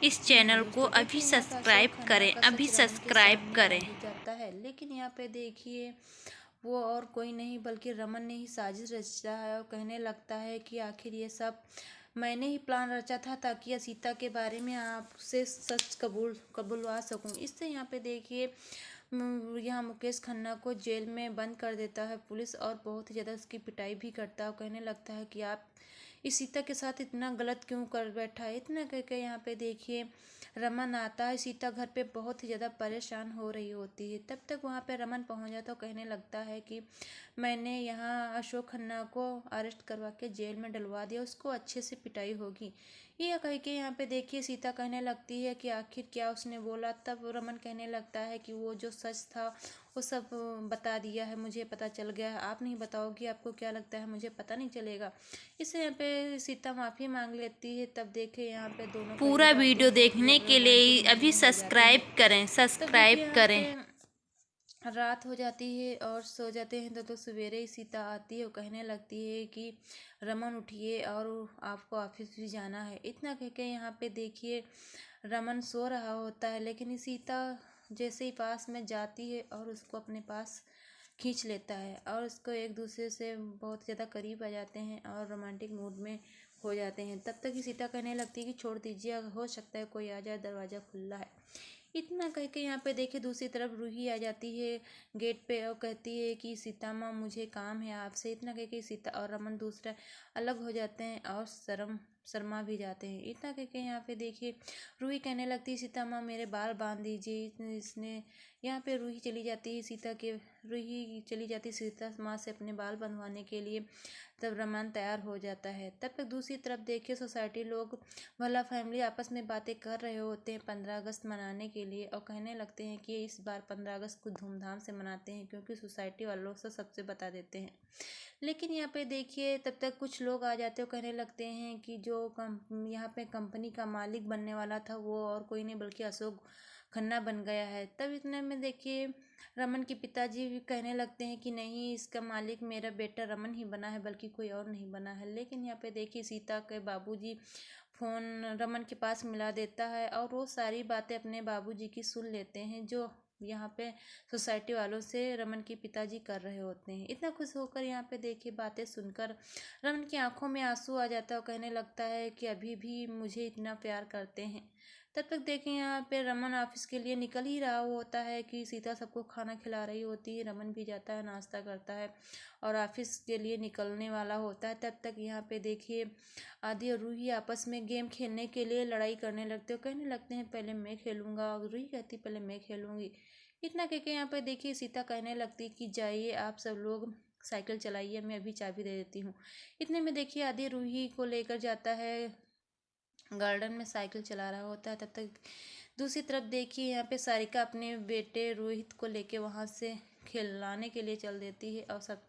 इस जी हाँ चैनल को दोस्तों, देखिए अभी यहाँ पे अशोक सब्सक्राइब खन्ना करें, का अभी सच रमन के सब्सक्राइब सामने आ करें। ही जाता है। लेकिन यहाँ पे देखिए वो और कोई नहीं बल्कि रमन ने ही साजिश रचा है और कहने लगता है कि आखिर ये सब मैंने ही प्लान रचा था ताकि सीता के बारे में आपसे सच कबूलवा सकूं। इससे यहाँ पे देखिए यहाँ मुकेश खन्ना को जेल में बंद कर देता है पुलिस और बहुत ही ज़्यादा उसकी पिटाई भी करता है और कहने लगता है कि आप इस सीता के साथ इतना गलत क्यों कर बैठा है। इतना करके यहाँ पे देखिए रमन आता है। सीता घर पे बहुत ही ज़्यादा परेशान हो रही होती है। तब तक वहाँ पे रमन पहुँच जाता है, कहने लगता है कि मैंने यहाँ अशोक खन्ना को अरेस्ट करवा के जेल में डलवा दिया, उसको अच्छे से पिटाई होगी। ये कह के यहाँ पे देखिए सीता कहने लगती है कि आखिर क्या उसने बोला। तब रमन कहने लगता है कि वो जो सच था वो सब बता दिया है, मुझे पता चल गया है, आप नहीं बताओगी, आपको क्या लगता है मुझे पता नहीं चलेगा। इससे यहाँ पे सीता माफ़ी मांग लेती है। तब देखे यहाँ पे दोनों का ये पूरा बातें वीडियो बहुत ही देखने ज़्यादा के रोमांटिक लिए मूड अभी में हो जाते हैं। सब्सक्राइब करें, तब देखिए सब्सक्राइब यहाँ करें। पे रात हो जाती है और सो जाते हैं तो सवेरे ही सीता आती है और कहने लगती है कि रमन उठिए और आपको ऑफिस भी जाना है। इतना कह के यहाँ पे देखिए रमन सो रहा होता है, लेकिन सीता जैसे ही पास में जाती है और उसको अपने पास खींच लेता है और उसको एक दूसरे से बहुत ज़्यादा करीब आ जाते हैं और रोमांटिक मूड में हो जाते हैं। तब तक ही सीता कहने लगती है कि छोड़ दीजिए, हो सकता है कोई आ जाए, दरवाज़ा खुला है। इतना कह के यहाँ पे देखिए दूसरी तरफ रूही आ जाती है गेट पे और कहती है कि सीता माँ मुझे काम है आपसे। इतना कह के सीता और रमन दूसरा अलग हो जाते हैं और शर्मा भी जाते हैं। इतना कह के यहाँ पे देखिए रूही कहने लगती है सीता माँ मेरे बाल बांध दीजिए। इसने यहाँ पे रूही चली जाती है रूही चली जाती है सीता माँ से अपने बाल बंधवाने के लिए। तब रमन तैयार हो जाता है। तब तक दूसरी तरफ देखिए सोसाइटी लोग भला फैमिली आपस में बातें कर रहे होते हैं 15 अगस्त मनाने के लिए और कहने लगते हैं कि इस बार 15 अगस्त को धूमधाम से मनाते हैं क्योंकि सोसाइटी वालों से सबसे बता देते हैं। लेकिन यहाँ पे देखिए तब तक कुछ लोग आ जाते हैं, कहने लगते हैं कि जो यहाँ पे कंपनी का मालिक बनने वाला था वो और कोई नहीं बल्कि अशोक खन्ना बन गया है। तब इतने में देखिए रमन के पिताजी भी कहने लगते हैं कि नहीं, इसका मालिक मेरा बेटा रमन ही बना है बल्कि कोई और नहीं बना है। लेकिन यहाँ पे देखिए सीता के बाबूजी फोन रमन के पास मिला देता है और वो सारी बातें अपने बाबूजी की सुन लेते हैं जो यहाँ पे सोसाइटी वालों से रमन के पिताजी कर रहे होते हैं। इतना खुश होकर यहाँ पे देखिए बातें सुनकर रमन की आंखों में आंसू आ जाता है और कहने लगता है कि अभी भी मुझे इतना प्यार करते हैं। तब तक देखें यहाँ पे रमन ऑफिस के लिए निकल ही रहा होता है कि सीता सबको खाना खिला रही होती है। रमन भी जाता है, नाश्ता करता है और ऑफिस के लिए निकलने वाला होता है। तब तक यहाँ पे देखिए आदि और रूही आपस में गेम खेलने के लिए लड़ाई करने लगते हो, कहने लगते हैं पहले मैं खेलूंगा और रूही कहती पहले मैं खेलूंगी। इतना कह के यहाँ पे देखिए सीता कहने लगती कि जाइए आप सब लोग साइकिल चलाइए, मैं अभी चाबी दे देती हूँ। इतने में देखिए आदि रूही को लेकर जाता है, गार्डन में साइकिल चला रहा होता है। तब तक दूसरी तरफ देखिए यहाँ पे सारिका अपने बेटे रोहित को लेके वहाँ से खिलाने के लिए चल देती है और सब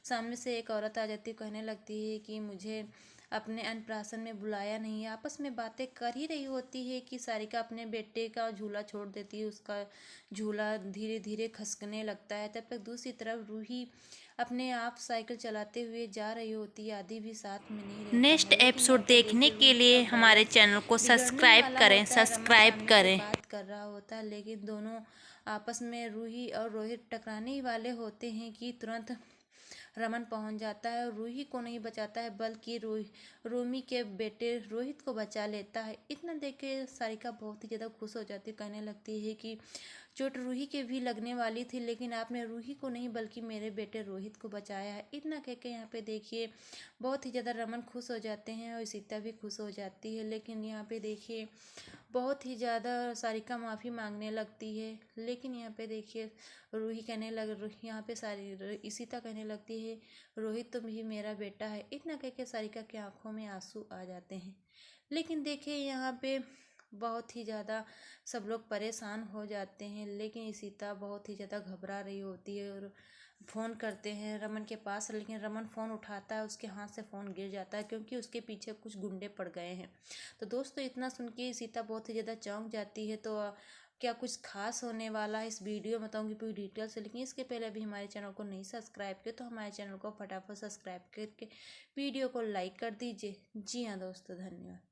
सामने से एक औरत आ जाती है, कहने लगती है कि मुझे अपने अन्नप्राशन में बुलाया नहीं है। आपस में बातें कर ही रही होती है कि सारिका अपने बेटे का झूला छोड़ देती है, उसका झूला धीरे धीरे खसकने लगता है। तब तक दूसरी तरफ रूही अपने आप साइकिल चलाते हुए जा रही होती है, आदि भी साथ में नहीं रहता नेक्स्ट है। लेकिन यहाँ एपिसोड पे देखने देखिए के रूही का लिए हमारे बैलेंस चैनल को बिगड़ने ही सब्सक्राइब वाला करें, होता है। रमन सब्सक्राइब सामने से करें। बात कर रहा होता है लेकिन दोनों आपस में रूही और रोहित टकराने ही वाले होते हैं कि तुरंत रमन पहुंच जाता है और रूही को नहीं बचाता है बल्कि रोमी के बेटे रोहित को बचा लेता है। इतना देख के सारिका बहुत ही ज़्यादा खुश हो जाती है, कहने लगती है कि चोट रूही के भी लगने वाली थी लेकिन आपने रूही को नहीं बल्कि मेरे बेटे रोहित को बचाया है। इतना कह के यहाँ पे देखिए बहुत ही ज़्यादा रमन खुश हो जाते हैं और सीता भी खुश हो जाती है। लेकिन यहाँ पे देखिए बहुत ही ज़्यादा सारिका माफ़ी मांगने लगती है। लेकिन यहाँ पे देखिए रूही कहने लग यहाँ पे सारी सीता कहने लगती है रोहित तो भी मेरा बेटा है। इतना कह के सारिका की आंखों में आंसू आ जाते हैं। लेकिन देखिए यहाँ पे बहुत ही ज़्यादा सब लोग परेशान हो जाते हैं, लेकिन सीता बहुत ही ज़्यादा घबरा रही होती है और फ़ोन करते हैं रमन के पास। लेकिन रमन फ़ोन उठाता है, उसके हाथ से फ़ोन गिर जाता है क्योंकि उसके पीछे कुछ गुंडे पड़ गए हैं। तो दोस्तों इतना सुन के सीता बहुत ही ज़्यादा चौंक जाती है। तो क्या कुछ खास होने वाला है इस वीडियो में बताऊंगी पूरी डिटेल से। लेकिन इसके पहले अभी हमारे चैनल को नहीं सब्सक्राइब किया तो हमारे चैनल को फटाफट सब्सक्राइब करके वीडियो को लाइक कर दीजिए। जी हाँ दोस्तों, धन्यवाद।